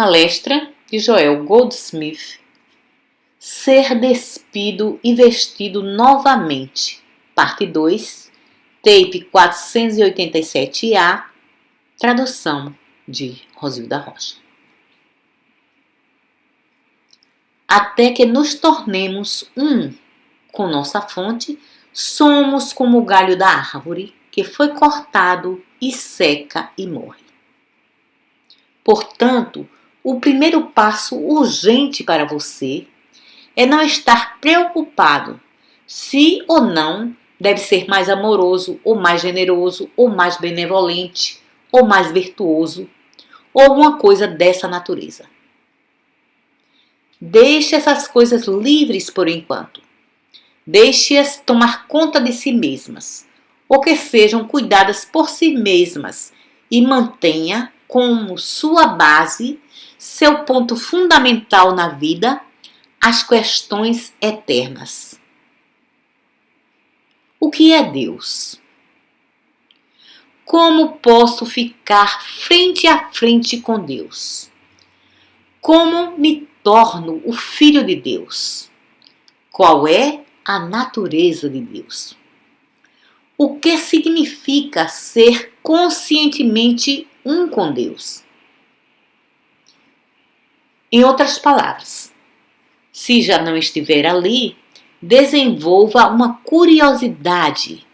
Palestra de Joel Goldsmith. Ser despido e vestido novamente. Parte 2, tape 487A, tradução de Rosilda Rocha. Até que nos tornemos um com nossa fonte, somos como o galho da árvore que foi cortado e seca e morre. Portanto, o primeiro passo urgente para você é não estar preocupado se ou não deve ser mais amoroso, ou mais generoso, ou mais benevolente, ou mais virtuoso, ou alguma coisa dessa natureza. Deixe essas coisas livres por enquanto. Deixe-as tomar conta de si mesmas, ou que sejam cuidadas por si mesmas, e mantenha como sua base, seu ponto fundamental na vida, as questões eternas. O que é Deus? Como posso ficar frente a frente com Deus? Como me torno o filho de Deus? Qual é a natureza de Deus? O que significa ser conscientemente um com Deus? Em outras palavras, se já não estiver ali, desenvolva uma curiosidade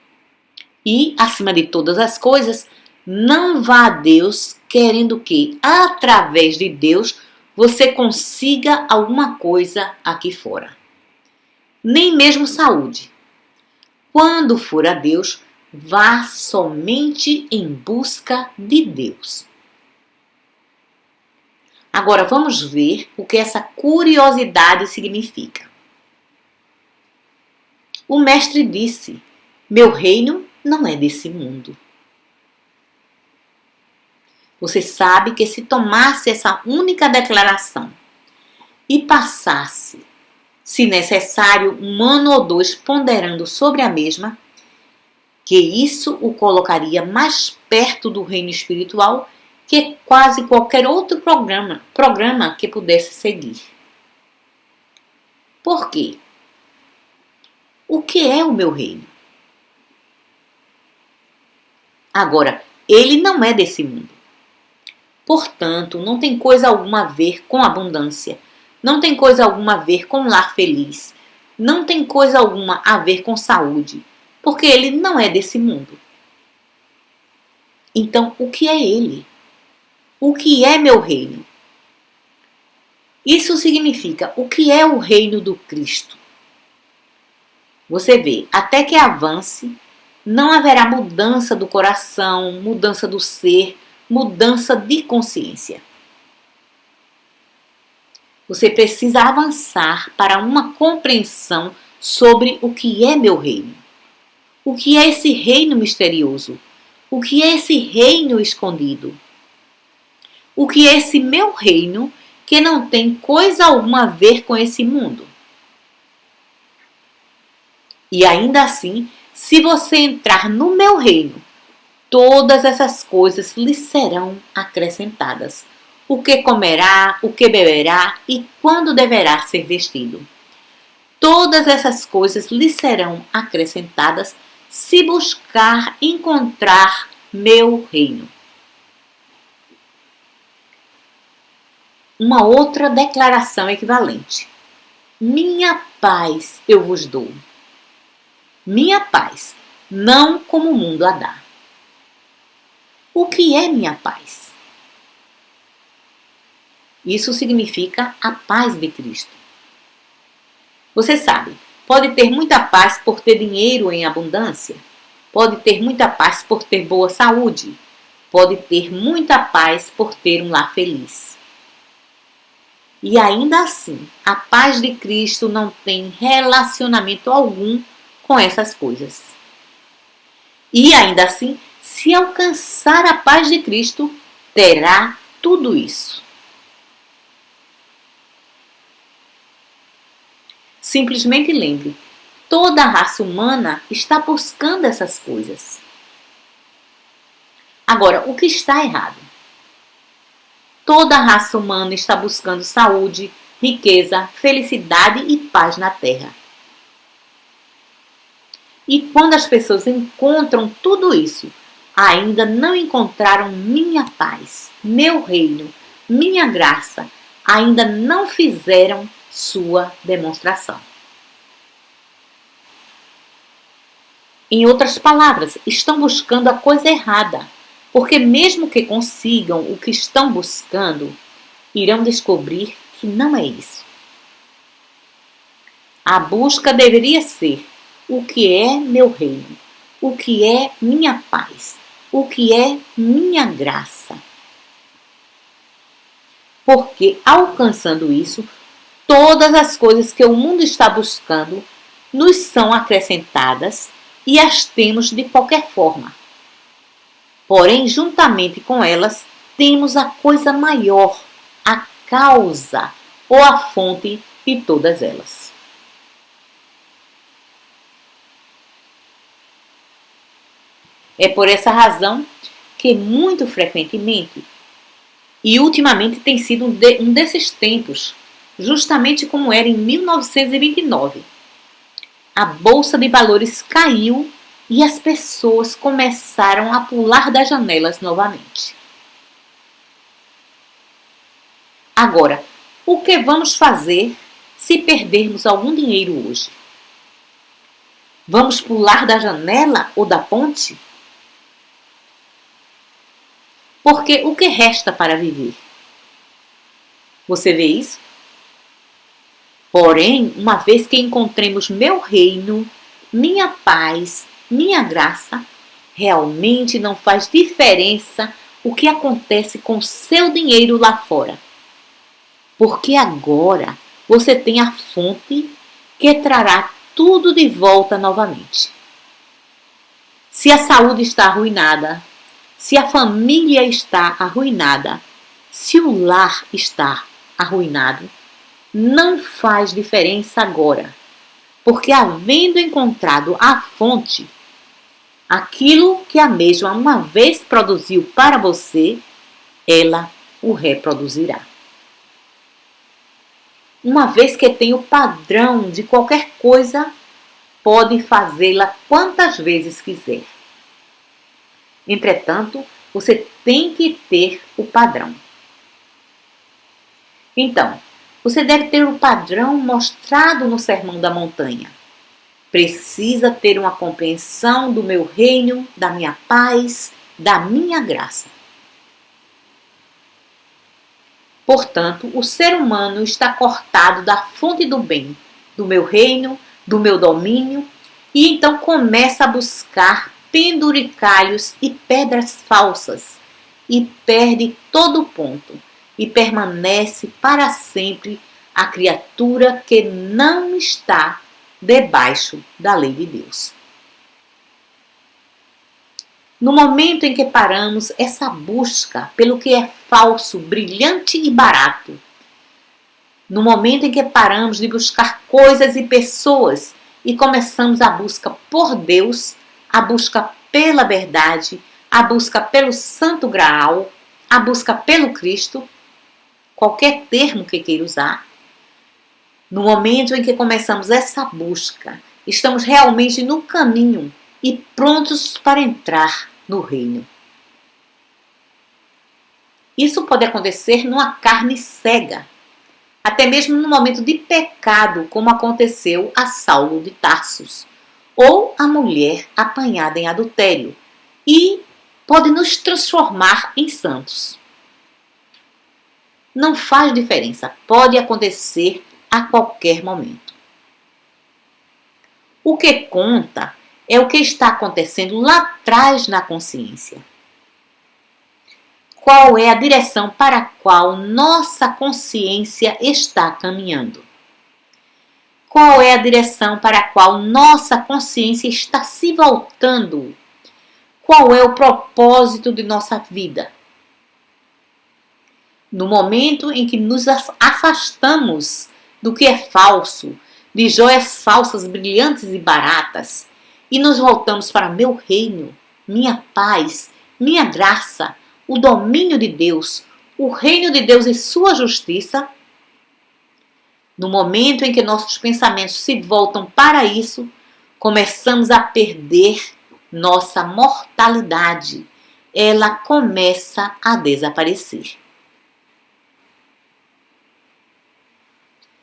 e, acima de todas as coisas, não vá a Deus querendo que, através de Deus, você consiga alguma coisa aqui fora. Nem mesmo saúde. Quando for a Deus, vá somente em busca de Deus. Agora vamos ver o que essa curiosidade significa. O mestre disse: meu reino não é desse mundo. Você sabe que se tomasse essa única declaração e passasse, se necessário, um ano ou dois ponderando sobre a mesma, que isso o colocaria mais perto do reino espiritual que quase qualquer outro programa que pudesse seguir. Por quê? O que é o meu reino? Agora, ele não é desse mundo. Portanto, não tem coisa alguma a ver com abundância. Não tem coisa alguma a ver com um lar feliz. Não tem coisa alguma a ver com saúde. Porque ele não é desse mundo. Então, o que é ele? O que é meu reino? Isso significa o que é o reino do Cristo. Você vê, até que avance, não haverá mudança do coração, mudança do ser, mudança de consciência. Você precisa avançar para uma compreensão sobre o que é meu reino. O que é esse reino misterioso? O que é esse reino escondido? O que é esse meu reino que não tem coisa alguma a ver com esse mundo? E ainda assim, se você entrar no meu reino, todas essas coisas lhe serão acrescentadas. O que comerá, o que beberá e quando deverá ser vestido. Todas essas coisas lhe serão acrescentadas se buscar encontrar meu reino. Uma outra declaração equivalente. Minha paz eu vos dou. Minha paz, não como o mundo a dá. O que é minha paz? Isso significa a paz de Cristo. Você sabe, pode ter muita paz por ter dinheiro em abundância, pode ter muita paz por ter boa saúde, pode ter muita paz por ter um lar feliz. E ainda assim, a paz de Cristo não tem relacionamento algum com essas coisas. E ainda assim, se alcançar a paz de Cristo, terá tudo isso. Simplesmente lembre, toda a raça humana está buscando essas coisas. Agora, o que está errado? toda a raça humana está buscando saúde, riqueza, felicidade e paz na Terra. E quando as pessoas encontram tudo isso, ainda não encontraram minha paz, meu reino, minha graça, ainda não fizeram sua demonstração. Em outras palavras, estão buscando a coisa errada, porque mesmo que consigam o que estão buscando, irão descobrir que não é isso. A busca deveria ser: o que é meu reino? O que é minha paz? O que é minha graça? Porque, alcançando isso, todas as coisas que o mundo está buscando nos são acrescentadas e as temos de qualquer forma. Porém, juntamente com elas, temos a coisa maior, a causa ou a fonte de todas elas. É por essa razão que muito frequentemente, e ultimamente tem sido um desses tempos, justamente como era em 1929, a Bolsa de Valores caiu e as pessoas começaram a pular das janelas novamente. Agora, o que vamos fazer se perdermos algum dinheiro hoje? Vamos pular da janela ou da ponte? Porque o que resta para viver? Você vê isso? Porém, uma vez que encontremos meu reino, minha paz, minha graça, realmente não faz diferença o que acontece com seu dinheiro lá fora. Porque agora você tem a fonte que trará tudo de volta novamente. Se a saúde está arruinada, se a família está arruinada, se o lar está arruinado, não faz diferença agora, porque havendo encontrado a fonte, aquilo que a mesma uma vez produziu para você, ela o reproduzirá. Uma vez que tem o padrão de qualquer coisa, pode fazê-la quantas vezes quiser. Entretanto, você tem que ter o padrão. Então, você deve ter o padrão mostrado no Sermão da Montanha. Precisa ter uma compreensão do meu reino, da minha paz, da minha graça. Portanto, o ser humano está cortado da fonte do bem, do meu reino, do meu domínio, e então começa a buscar penduricalhos e pedras falsas, e perde todo o ponto, e permanece para sempre a criatura que não está debaixo da lei de Deus. No momento em que paramos essa busca pelo que é falso, brilhante e barato, no momento em que paramos de buscar coisas e pessoas e começamos a busca por Deus, a busca pela verdade, a busca pelo Santo Graal, a busca pelo Cristo, qualquer termo que queira usar, no momento em que começamos essa busca, estamos realmente no caminho e prontos para entrar no reino. Isso pode acontecer numa carne cega, até mesmo no momento de pecado, como aconteceu a Saulo de Tarsus, ou a mulher apanhada em adultério, e pode nos transformar em santos. Não faz diferença, pode acontecer a qualquer momento. O que conta é o que está acontecendo lá atrás na consciência. Qual é a direção para a qual nossa consciência está caminhando? Qual é a direção para a qual nossa consciência está se voltando? Qual é o propósito de nossa vida? No momento em que nos afastamos do que é falso, de joias falsas, brilhantes e baratas, e nos voltamos para meu reino, minha paz, minha graça, o domínio de Deus, o reino de Deus e sua justiça, no momento em que nossos pensamentos se voltam para isso, começamos a perder nossa mortalidade. Ela começa a desaparecer.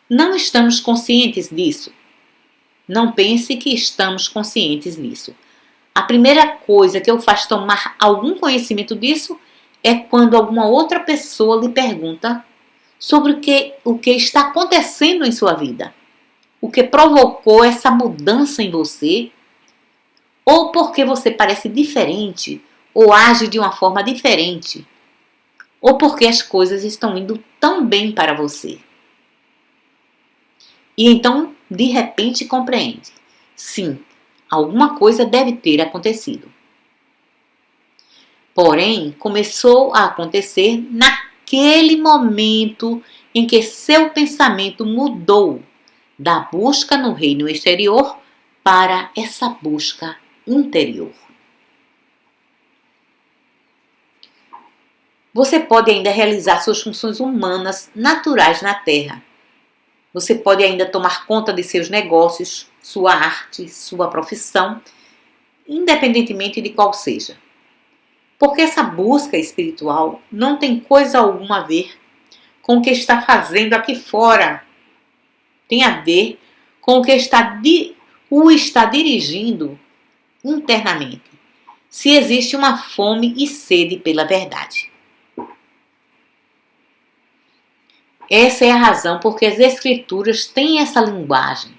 Não estamos conscientes disso. Não pense que estamos conscientes disso. A primeira coisa que eu faço tomar algum conhecimento disso é quando alguma outra pessoa lhe pergunta sobre o que está acontecendo em sua vida. O que provocou essa mudança em você, ou porque você parece diferente, ou age de uma forma diferente, ou porque as coisas estão indo tão bem para você. E então, de repente, compreende. Sim, alguma coisa deve ter acontecido. Porém, começou a acontecer naquele momento em que seu pensamento mudou da busca no reino exterior para essa busca interior. Você pode ainda realizar suas funções humanas naturais na Terra. Você pode ainda tomar conta de seus negócios, sua arte, sua profissão, independentemente de qual seja. Porque essa busca espiritual não tem coisa alguma a ver com o que está fazendo aqui fora. Tem a ver com o que o está dirigindo internamente. Se existe uma fome e sede pela verdade. Essa é a razão porque as Escrituras têm essa linguagem.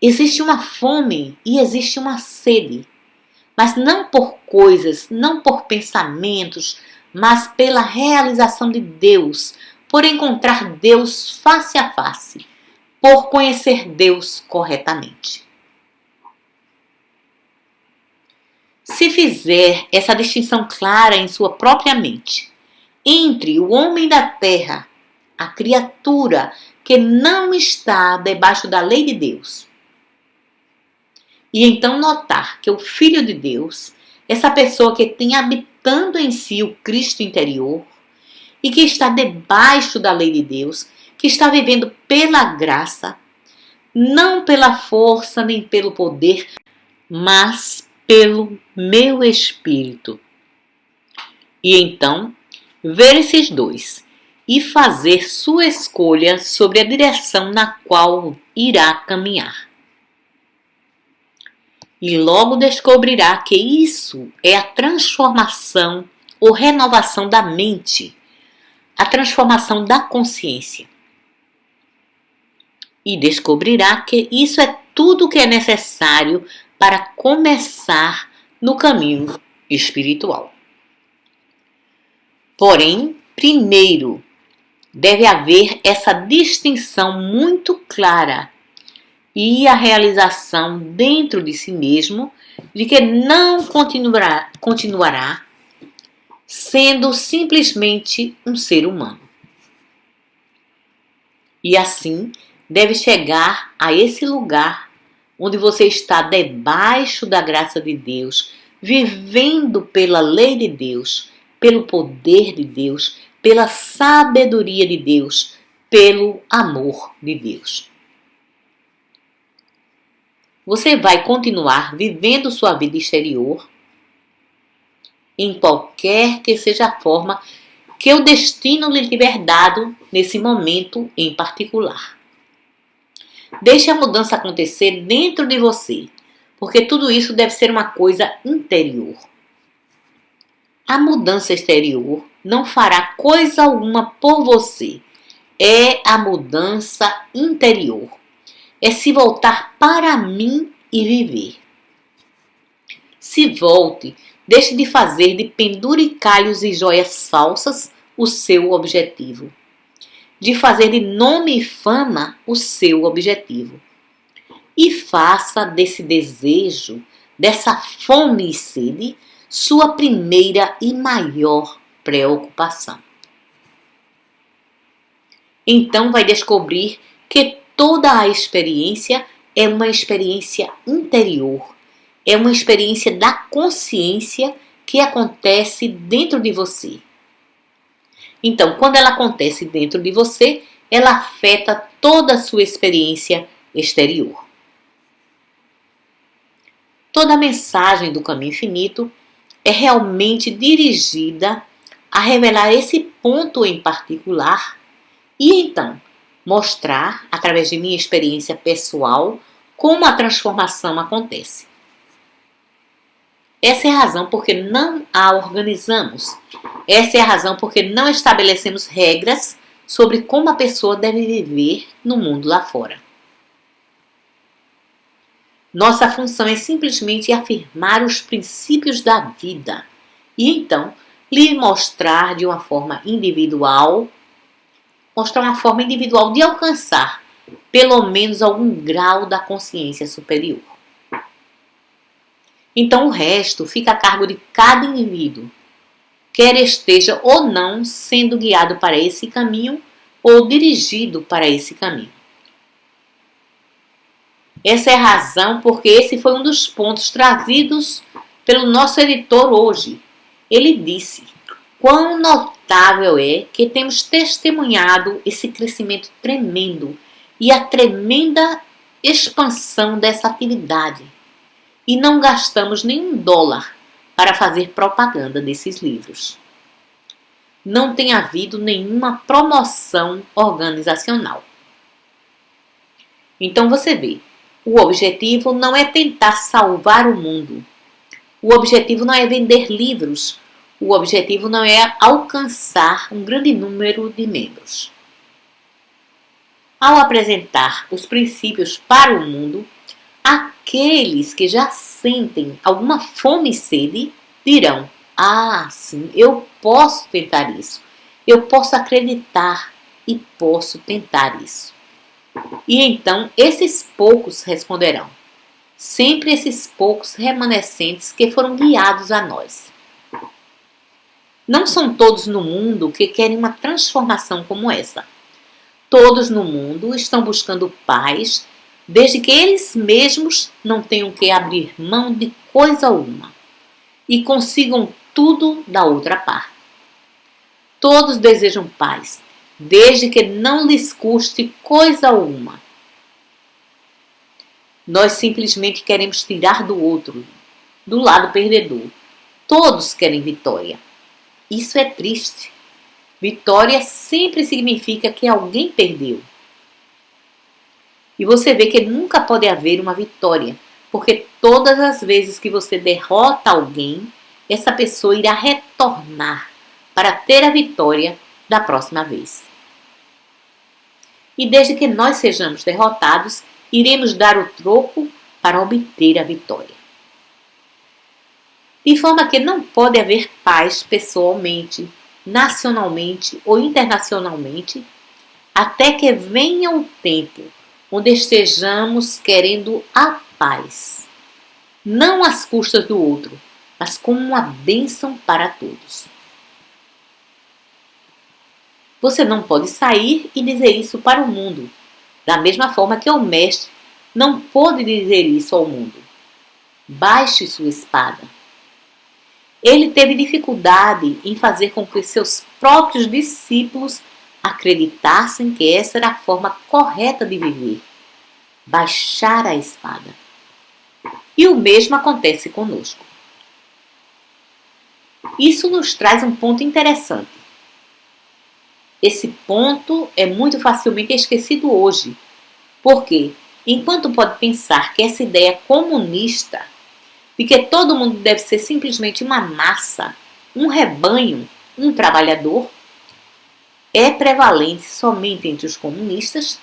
Existe uma fome e existe uma sede, mas não por coisas, não por pensamentos, mas pela realização de Deus, por encontrar Deus face a face, por conhecer Deus corretamente. Se fizer essa distinção clara em sua própria mente, entre o homem da terra, a criatura que não está debaixo da lei de Deus, e então notar que o Filho de Deus, essa pessoa que tem habitando em si o Cristo interior e que está debaixo da lei de Deus, que está vivendo pela graça, não pela força nem pelo poder, mas pelo meu Espírito. E então, ver esses dois e fazer sua escolha sobre a direção na qual irá caminhar. E logo descobrirá que isso é a transformação ou renovação da mente, a transformação da consciência. E descobrirá que isso é tudo o que é necessário para começar no caminho espiritual. Porém, primeiro, deve haver essa distinção muito clara e a realização dentro de si mesmo de que não continuará sendo simplesmente um ser humano. E assim deve chegar a esse lugar onde você está debaixo da graça de Deus, vivendo pela lei de Deus, pelo poder de Deus, pela sabedoria de Deus, pelo amor de Deus. Você vai continuar vivendo sua vida exterior em qualquer que seja a forma que o destino lhe tiver dado nesse momento em particular. Deixe a mudança acontecer dentro de você, porque tudo isso deve ser uma coisa interior. A mudança exterior não fará coisa alguma por você. É a mudança interior. É se voltar para mim e viver. Se volte, deixe de fazer de penduricalhos e joias falsas o seu objetivo. De fazer de nome e fama o seu objetivo. E faça desse desejo, dessa fome e sede, sua primeira e maior preocupação. Então vai descobrir que toda a experiência é uma experiência interior, é uma experiência da consciência que acontece dentro de você. Então, quando ela acontece dentro de você, ela afeta toda a sua experiência exterior. Toda a mensagem do caminho infinito é realmente dirigida a revelar esse ponto em particular e então mostrar, através de minha experiência pessoal, como a transformação acontece. Essa é a razão porque não a organizamos. Essa é a razão porque não estabelecemos regras sobre como a pessoa deve viver no mundo lá fora. Nossa função é simplesmente afirmar os princípios da vida e então lhe mostrar de uma forma individual, de alcançar pelo menos algum grau da consciência superior. Então o resto fica a cargo de cada indivíduo, quer esteja ou não sendo guiado para esse caminho ou dirigido para esse caminho. Essa é a razão porque esse foi um dos pontos trazidos pelo nosso editor hoje. Ele disse: quão notável é que temos testemunhado esse crescimento tremendo e a tremenda expansão dessa atividade. E não gastamos nenhum dólar para fazer propaganda desses livros. Não tem havido nenhuma promoção organizacional. Então você vê, o objetivo não é tentar salvar o mundo. O objetivo não é vender livros. O objetivo não é alcançar um grande número de membros. Ao apresentar os princípios para o mundo, aqueles que já sentem alguma fome e sede dirão: ah, sim, eu posso tentar isso. Eu posso acreditar e posso tentar isso. E então esses poucos responderão. Sempre esses poucos remanescentes que foram guiados a nós. Não são todos no mundo que querem uma transformação como essa. Todos no mundo estão buscando paz, desde que eles mesmos não tenham que abrir mão de coisa alguma e consigam tudo da outra parte. Todos desejam paz, desde que não lhes custe coisa alguma. Nós simplesmente queremos tirar do outro, do lado perdedor. Todos querem vitória. Isso é triste. Vitória sempre significa que alguém perdeu. E você vê que nunca pode haver uma vitória, porque todas as vezes que você derrota alguém, essa pessoa irá retornar para ter a vitória da próxima vez. E desde que nós sejamos derrotados, iremos dar o troco para obter a vitória. De forma que não pode haver paz pessoalmente, nacionalmente ou internacionalmente, até que venha o tempo onde estejamos querendo a paz, não às custas do outro, mas como uma bênção para todos. Você não pode sair e dizer isso para o mundo, da mesma forma que o mestre não pôde dizer isso ao mundo. Baixe sua espada. Ele teve dificuldade em fazer com que seus próprios discípulos acreditassem que essa era a forma correta de viver. Baixar a espada. E o mesmo acontece conosco. Isso nos traz um ponto interessante. Esse ponto é muito facilmente esquecido hoje, porque, enquanto pode pensar que essa ideia comunista de que todo mundo deve ser simplesmente uma massa, um rebanho, um trabalhador, é prevalente somente entre os comunistas,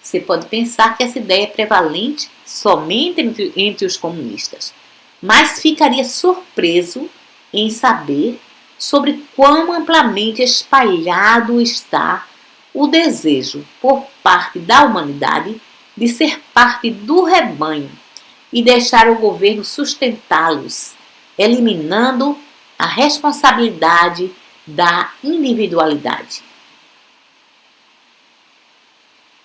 você pode pensar que essa ideia é prevalente somente entre os comunistas, mas ficaria surpreso em saber sobre quão amplamente espalhado está o desejo por parte da humanidade de ser parte do rebanho e deixar o governo sustentá-los, eliminando a responsabilidade da individualidade.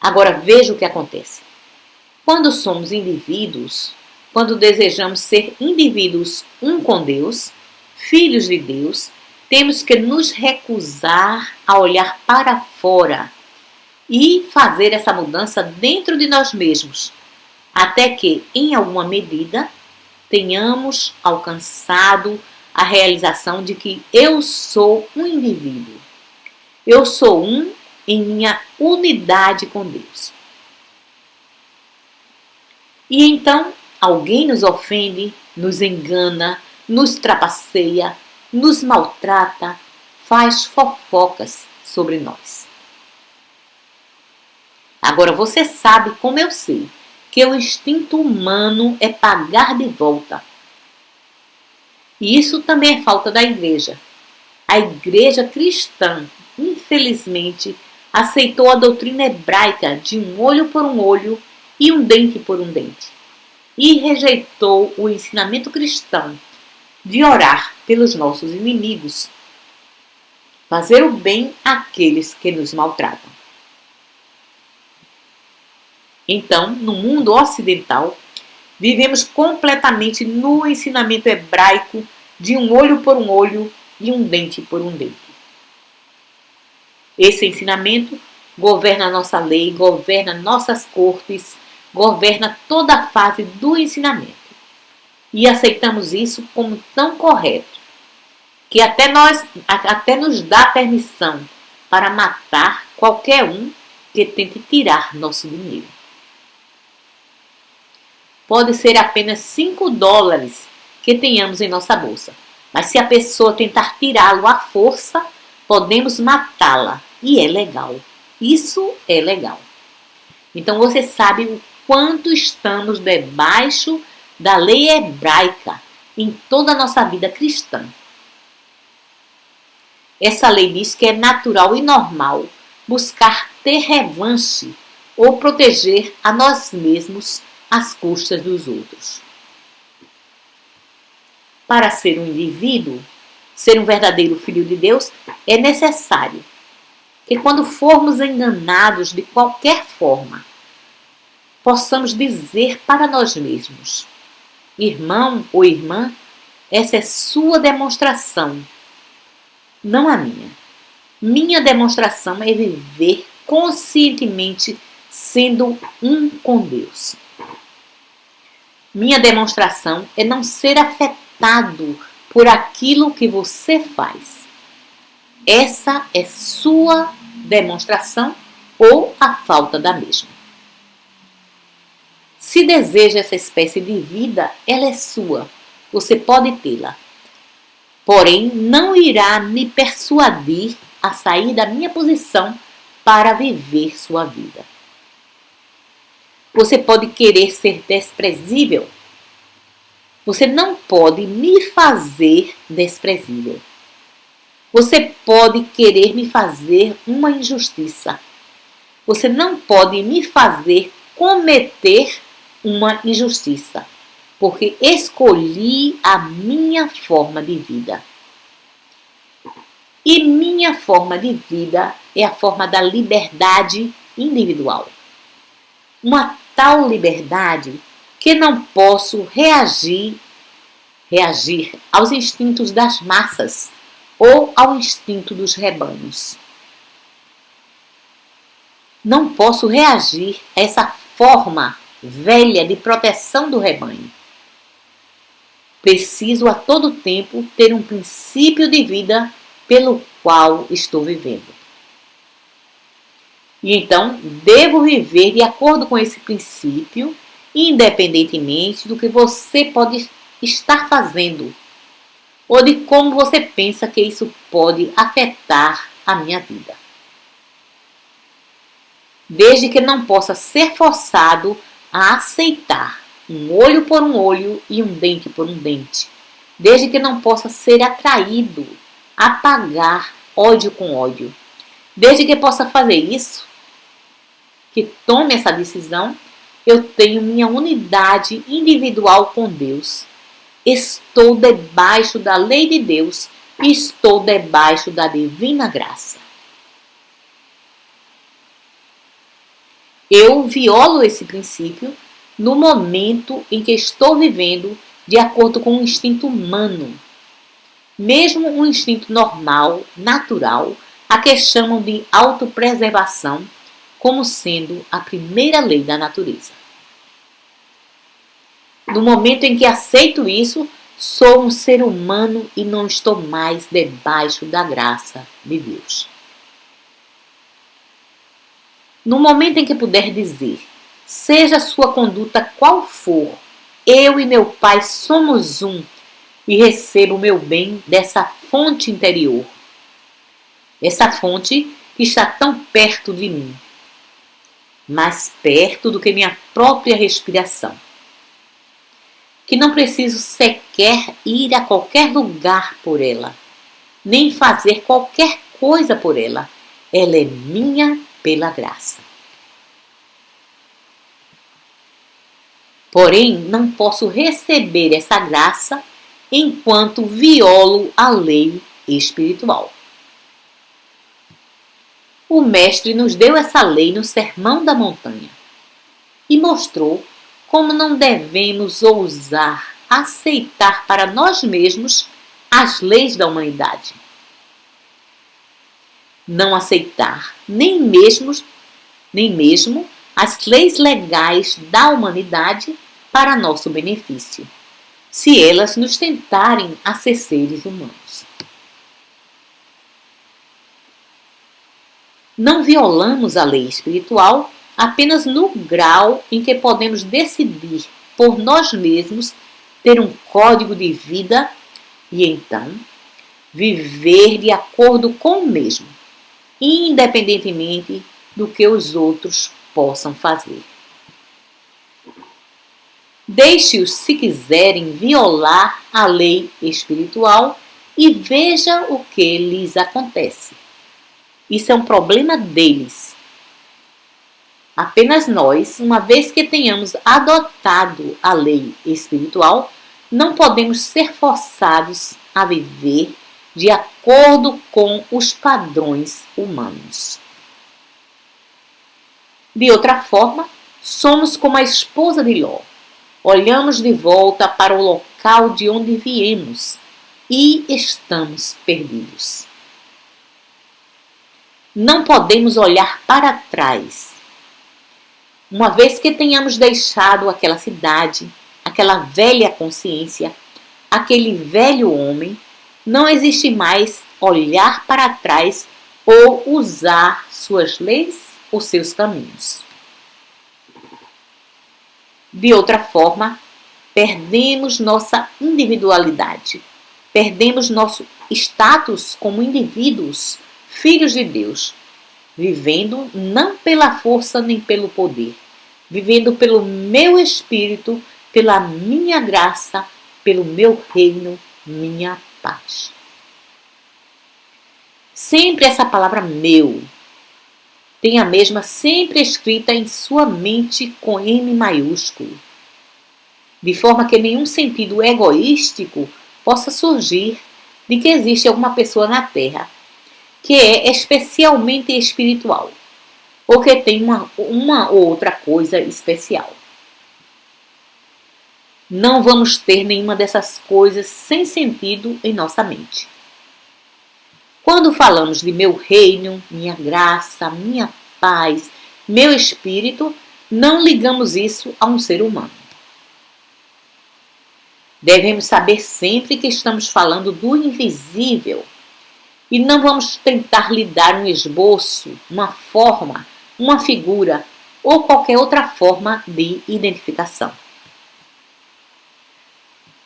Agora veja o que acontece. Quando somos indivíduos, quando desejamos ser indivíduos um com Deus, filhos de Deus, temos que nos recusar a olhar para fora e fazer essa mudança dentro de nós mesmos, até que, em alguma medida, tenhamos alcançado a realização de que eu sou um indivíduo. Eu sou um em minha unidade com Deus. E então, alguém nos ofende, nos engana, nos trapaceia, nos maltrata, faz fofocas sobre nós. Agora você sabe, como eu sei, que o instinto humano é pagar de volta. E isso também é falta da igreja. A igreja cristã, infelizmente, aceitou a doutrina hebraica de um olho por um olho e um dente por um dente. E rejeitou o ensinamento cristão de orar pelos nossos inimigos, fazer o bem àqueles que nos maltratam. Então, no mundo ocidental, vivemos completamente no ensinamento hebraico de um olho por um olho e um dente por um dente. Esse ensinamento governa nossa lei, governa nossas cortes, governa toda a fase do ensinamento. E aceitamos isso como tão correto, que até nos dá permissão para matar qualquer um que tente tirar nosso dinheiro. Pode ser apenas $5 que tenhamos em nossa bolsa, mas se a pessoa tentar tirá-lo à força, podemos matá-la. E é legal. Isso é legal. Então você sabe o quanto estamos debaixo da lei hebraica em toda a nossa vida cristã. Essa lei diz que é natural e normal buscar ter revanche ou proteger a nós mesmos às custas dos outros. Para ser um indivíduo, ser um verdadeiro filho de Deus, é necessário que quando formos enganados de qualquer forma, possamos dizer para nós mesmos: irmão ou irmã, essa é sua demonstração, não a minha. Minha demonstração é viver conscientemente sendo um com Deus. Minha demonstração é não ser afetado por aquilo que você faz. Essa é sua demonstração ou a falta da mesma. Se deseja essa espécie de vida, ela é sua. Você pode tê-la. Porém, não irá me persuadir a sair da minha posição para viver sua vida. Você pode querer ser desprezível. Você não pode me fazer desprezível. Você pode querer me fazer uma injustiça. Você não pode me fazer cometer uma injustiça, porque escolhi a minha forma de vida. E minha forma de vida é a forma da liberdade individual. Uma tal liberdade que não posso reagir aos instintos das massas ou ao instinto dos rebanhos. Não posso reagir a essa forma velha de proteção do rebanho. Preciso a todo tempo ter um princípio de vida pelo qual estou vivendo. E então, devo viver de acordo com esse princípio, independentemente do que você pode estar fazendo ou de como você pensa que isso pode afetar a minha vida. Desde que não possa ser forçado a aceitar um olho por um olho e um dente por um dente. Desde que não possa ser atraído a pagar ódio com ódio. Desde que possa fazer isso, que tome essa decisão, eu tenho minha unidade individual com Deus. Estou debaixo da lei de Deus e estou debaixo da divina graça. Eu violo esse princípio no momento em que estou vivendo de acordo com o instinto humano. mesmo um instinto normal, natural, a que chamam de autopreservação, como sendo a primeira lei da natureza. No momento em que aceito isso, sou um ser humano e não estou mais debaixo da graça de Deus. No momento em que puder dizer, seja a sua conduta qual for, eu e meu Pai somos um e recebo o meu bem dessa fonte interior. Essa fonte que está tão perto de mim, mais perto do que minha própria respiração. Que não preciso sequer ir a qualquer lugar por ela, nem fazer qualquer coisa por ela. Ela é minha pela graça. Porém, não posso receber essa graça enquanto violo a lei espiritual. O Mestre nos deu essa lei no Sermão da Montanha e mostrou como não devemos ousar aceitar para nós mesmos as leis da humanidade. Não aceitar nem mesmo as leis legais da humanidade para nosso benefício, se elas nos tentarem a ser seres humanos. Não violamos a lei espiritual apenas no grau em que podemos decidir por nós mesmos ter um código de vida e então viver de acordo com o mesmo, independentemente do que os outros possam fazer. Deixe-os, se quiserem, violar a lei espiritual e veja o que lhes acontece. Isso é um problema deles. Apenas nós, uma vez que tenhamos adotado a lei espiritual, não podemos ser forçados a viver de acordo com os padrões humanos. De outra forma, somos como a esposa de Ló. Olhamos de volta para o local de onde viemos e estamos perdidos. Não podemos olhar para trás. Uma vez que tenhamos deixado aquela cidade, aquela velha consciência, aquele velho homem, não existe mais olhar para trás ou usar suas leis ou seus caminhos. De outra forma, perdemos nossa individualidade, perdemos nosso status como indivíduos, filhos de Deus, vivendo não pela força nem pelo poder, vivendo pelo meu espírito, pela minha graça, pelo meu reino, minha paz. Sempre essa palavra meu tem a mesma sempre escrita em sua mente com M maiúsculo, de forma que nenhum sentido egoístico possa surgir de que existe alguma pessoa na Terra que é especialmente espiritual, ou que tem uma ou outra coisa especial. Não vamos ter nenhuma dessas coisas sem sentido em nossa mente. Quando falamos de meu reino, minha graça, minha paz, meu espírito, não ligamos isso a um ser humano. Devemos saber sempre que estamos falando do invisível e não vamos tentar lhe dar um esboço, uma forma, uma figura ou qualquer outra forma de identificação.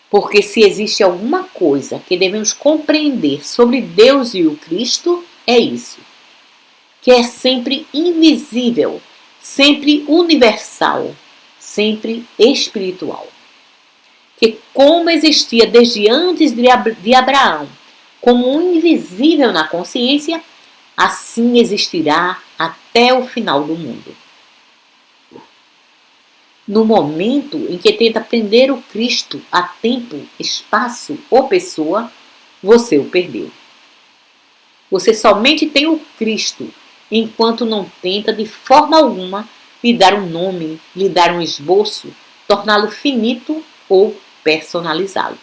Porque se existe alguma coisa que devemos compreender sobre Deus e o Cristo, é isso. Que é sempre invisível, sempre universal, sempre espiritual. Que como existia desde antes de Abraão, como um invisível na consciência, assim existirá até o final do mundo. No momento em que tenta prender o Cristo a tempo, espaço ou pessoa, você o perdeu. Você somente tem o Cristo, enquanto não tenta de forma alguma lhe dar um nome, lhe dar um esboço, torná-lo finito ou personalizá-lo.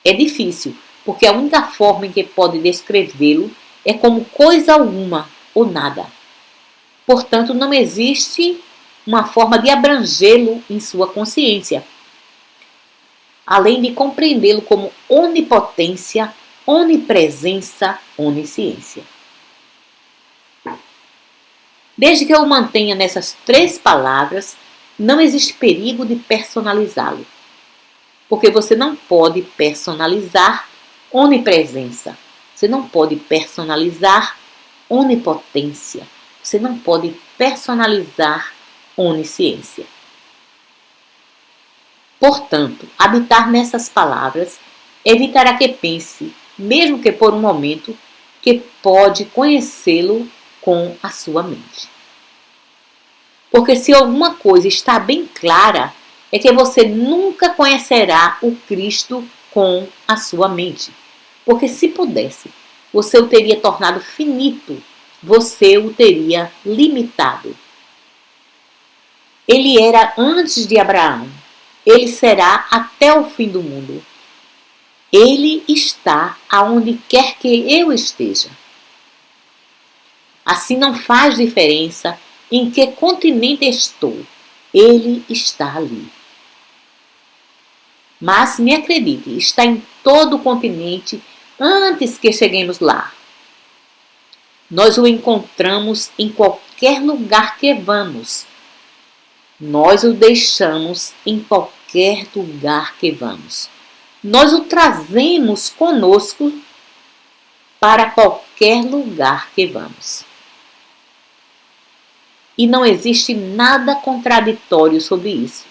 É difícil, porque a única forma em que pode descrevê-lo é como coisa alguma ou nada. Portanto, não existe uma forma de abrangê-lo em sua consciência, além de compreendê-lo como onipotência, onipresença, onisciência. Desde que eu o mantenha nessas 3 palavras, não existe perigo de personalizá-lo, porque você não pode personalizar onipresença, você não pode personalizar onipotência, você não pode personalizar onisciência. Portanto, habitar nessas palavras evitará que pense, mesmo que por um momento, que pode conhecê-lo com a sua mente. Porque se alguma coisa está bem clara, é que você nunca conhecerá o Cristo com a sua mente. Porque se pudesse, você o teria tornado finito, você o teria limitado. Ele era antes de Abraão, ele será até o fim do mundo. Ele está aonde quer que eu esteja. Assim não faz diferença em que continente estou, ele está ali. Mas me acredite, está em todo o continente antes que cheguemos lá. Nós o encontramos em qualquer lugar que vamos. Nós o deixamos em qualquer lugar que vamos. Nós o trazemos conosco para qualquer lugar que vamos. E não existe nada contraditório sobre isso.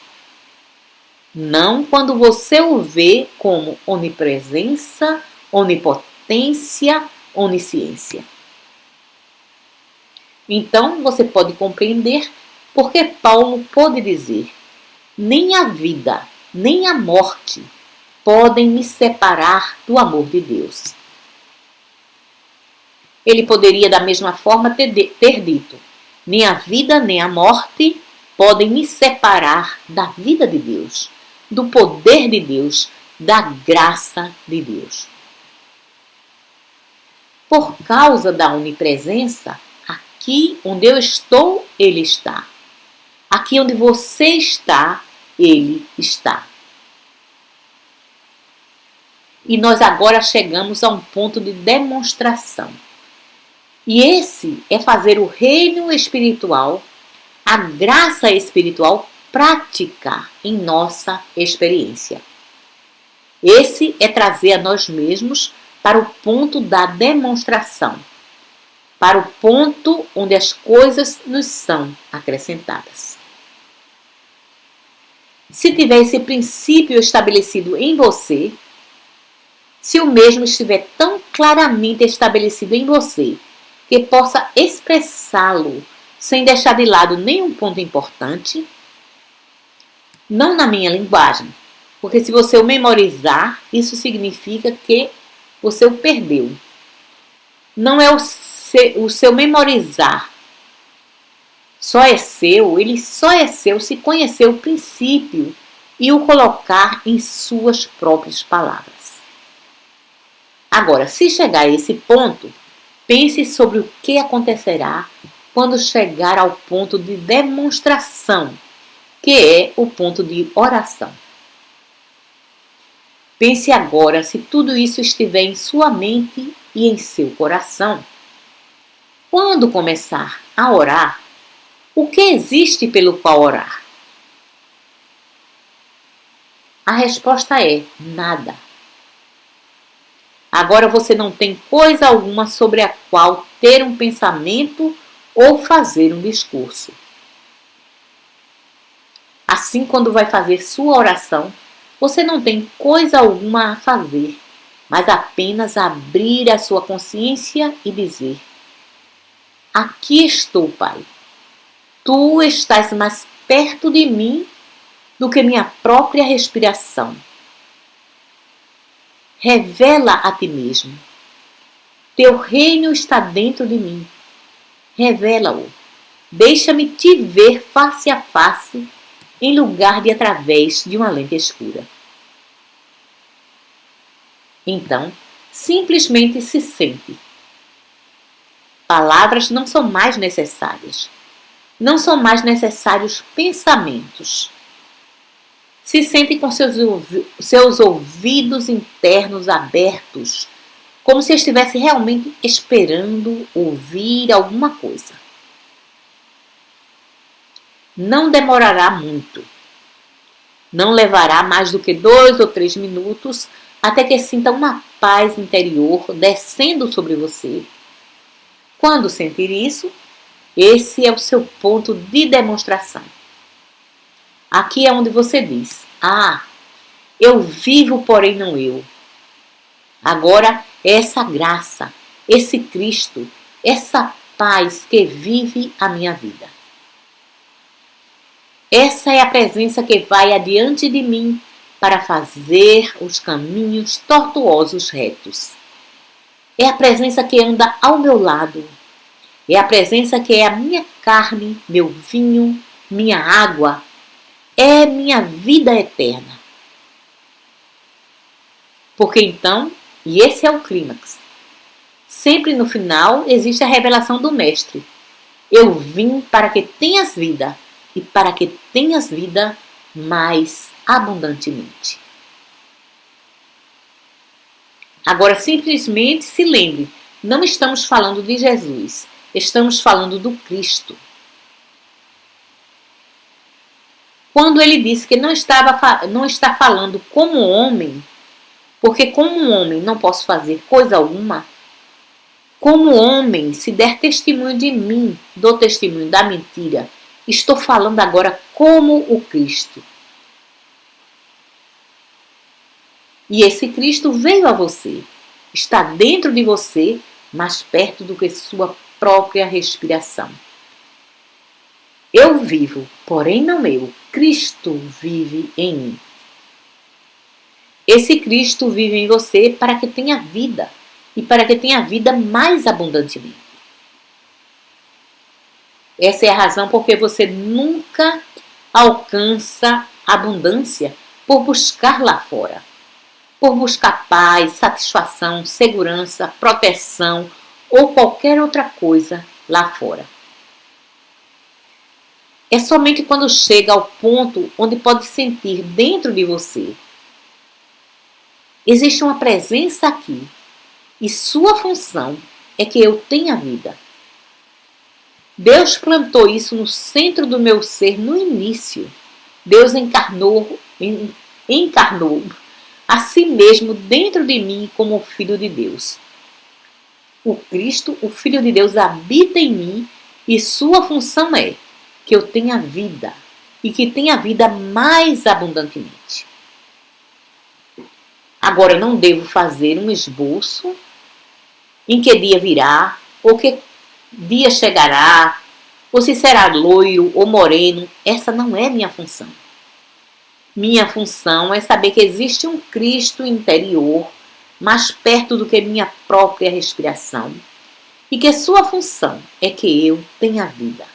Não quando você o vê como onipresença, onipotência, onisciência. Então você pode compreender porque Paulo pôde dizer: nem a vida, nem a morte podem me separar do amor de Deus. Ele poderia da mesma forma ter dito: nem a vida nem a morte podem me separar da vida de Deus, do poder de Deus, da graça de Deus. Por causa da onipresença, aqui onde eu estou, ele está. Aqui onde você está, ele está. E nós agora chegamos a um ponto de demonstração. E esse é fazer o reino espiritual, a graça espiritual, prática em nossa experiência. Esse é trazer a nós mesmos para o ponto da demonstração, para o ponto onde as coisas nos são acrescentadas. Se tiver esse princípio estabelecido em você, se o mesmo estiver tão claramente estabelecido em você, que possa expressá-lo sem deixar de lado nenhum ponto importante, não na minha linguagem, porque se você o memorizar, isso significa que você o perdeu. Não é o seu memorizar. Ele só é seu se conhecer o princípio e o colocar em suas próprias palavras. Agora, se chegar a esse ponto, pense sobre o que acontecerá quando chegar ao ponto de demonstração, que é o ponto de oração. Pense agora se tudo isso estiver em sua mente e em seu coração. Quando começar a orar, o que existe pelo qual orar? A resposta é nada. Agora você não tem coisa alguma sobre a qual ter um pensamento ou fazer um discurso. Assim, quando vai fazer sua oração, você não tem coisa alguma a fazer, mas apenas abrir a sua consciência e dizer: aqui estou, Pai. Tu estás mais perto de mim do que minha própria respiração. Revela a ti mesmo. Teu reino está dentro de mim. Revela-o. Deixa-me te ver face a face, em lugar de através de uma lente escura. Então, simplesmente se sente. Palavras não são mais necessárias. Não são mais necessários pensamentos. Se sente com seus ouvidos internos abertos, como se estivesse realmente esperando ouvir alguma coisa. Não demorará muito. Não levará mais do que 2 ou 3 minutos até que sinta uma paz interior descendo sobre você. Quando sentir isso, esse é o seu ponto de demonstração. Aqui é onde você diz: ah, eu vivo, porém não eu. Agora é essa graça, esse Cristo, essa paz que vive a minha vida. Essa é a presença que vai adiante de mim para fazer os caminhos tortuosos retos. É a presença que anda ao meu lado. É a presença que é a minha carne, meu vinho, minha água. É minha vida eterna. Porque então, e esse é o clímax, sempre no final existe a revelação do Mestre. Eu vim para que tenhas vida, e para que tenhas vida mais abundantemente. Agora simplesmente se lembre, não estamos falando de Jesus, estamos falando do Cristo. Quando ele disse que não está falando como homem, porque como homem não posso fazer coisa alguma, como homem, se der testemunho de mim, dou testemunho da mentira, estou falando agora como o Cristo. E esse Cristo veio a você, está dentro de você, mais perto do que sua própria respiração. Eu vivo, porém não eu. Cristo vive em mim. Esse Cristo vive em você para que tenha vida, e para que tenha vida mais abundantemente. Essa é a razão porque você nunca alcança abundância por buscar lá fora. Por buscar paz, satisfação, segurança, proteção ou qualquer outra coisa lá fora. É somente quando chega ao ponto onde pode sentir dentro de você. Existe uma presença aqui e sua função é que eu tenha vida. Deus plantou isso no centro do meu ser no início. Deus encarnou a si mesmo dentro de mim como Filho de Deus. O Cristo, o Filho de Deus, habita em mim e sua função é que eu tenha vida e que tenha vida mais abundantemente. Agora, eu não devo fazer um esboço em que dia virá, ou que dia chegará, ou se será loiro ou moreno. Essa não é minha função. Minha função é saber que existe um Cristo interior mais perto do que minha própria respiração e que sua função é que eu tenha vida.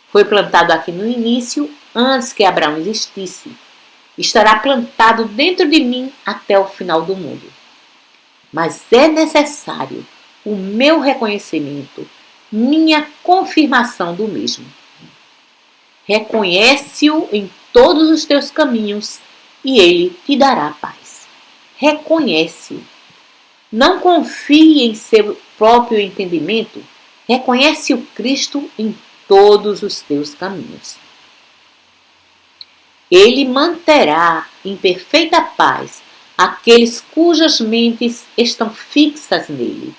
Foi plantado aqui no início, antes que Abraão existisse. Estará plantado dentro de mim até o final do mundo. Mas é necessário o meu reconhecimento, minha confirmação do mesmo. Reconhece-o em todos os teus caminhos e ele te dará paz. Reconhece-o. Não confie em seu próprio entendimento. Reconhece o Cristo em todos os teus caminhos. Ele manterá em perfeita paz aqueles cujas mentes estão fixas nele,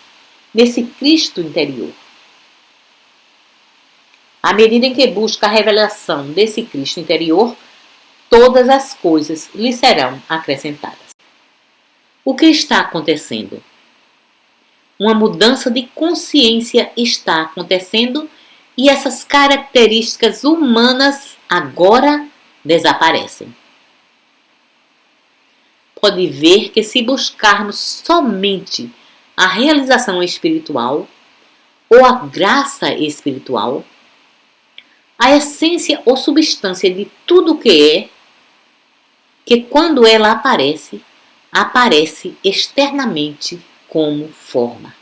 nesse Cristo interior. À medida em que busca a revelação desse Cristo interior, todas as coisas lhe serão acrescentadas. O que está acontecendo? Uma mudança de consciência está acontecendo e essas características humanas agora desaparecem. Pode ver que se buscarmos somente a realização espiritual ou a graça espiritual, a essência ou substância de tudo que é, que quando ela aparece, aparece externamente como forma.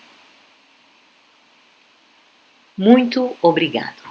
Muito obrigado.